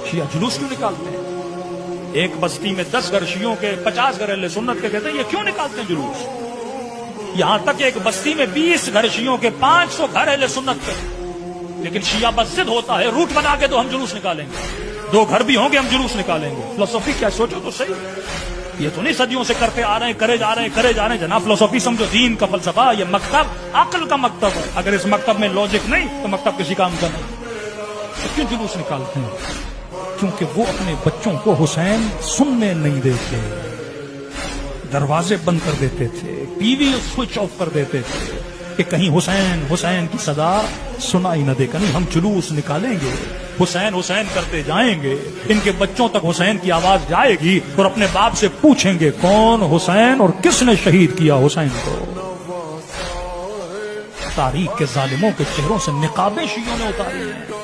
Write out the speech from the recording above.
شیعہ جلوس کیوں نکالتے ہیں؟ ایک بستی میں 10 گھر شیعوں کے 50 گھر اہل سنت کے، کہتے ہیں یہ کیوں نکالتے ہیں جلوس؟ یہاں تک کہ ایک بستی میں 20 گھر شیعوں کے 500 گھر اہل سنت کے، لیکن شیعہ بس ضد ہوتا ہے روٹ بنا کے تو ہم جلوس نکالیں گے، 2 گھر بھی ہوں گے ہم جلوس نکالیں گے۔ فلسفی کیا، سوچو تو صحیح، یہ تو نہیں صدیوں سے کرتے آ رہے ہیں، کرے جا رہے ہیں جناب۔ فلسفی سمجھو دین کا فلسفہ، یہ مکتب عقل کا مکتب ہے، اگر اس مکتب میں لاجک نہیں تو مکتب کسی کام کا نہیں۔ تو کیوں جلوس نکالتے ہیں؟ کیونکہ وہ اپنے بچوں کو حسین سننے نہیں دیتے، دروازے بند کر دیتے تھے، ٹی وی سوئچ آف کر دیتے تھے کہ کہیں حسین حسین کی صدا سنائی نہ دے۔ کہیں ہم جلوس نکالیں گے، حسین حسین کرتے جائیں گے، ان کے بچوں تک حسین کی آواز جائے گی اور اپنے باپ سے پوچھیں گے کون حسین اور کس نے شہید کیا حسین کو۔ تاریخ کے ظالموں کے چہروں سے نقابیں شیعوں نے اتاری ہیں۔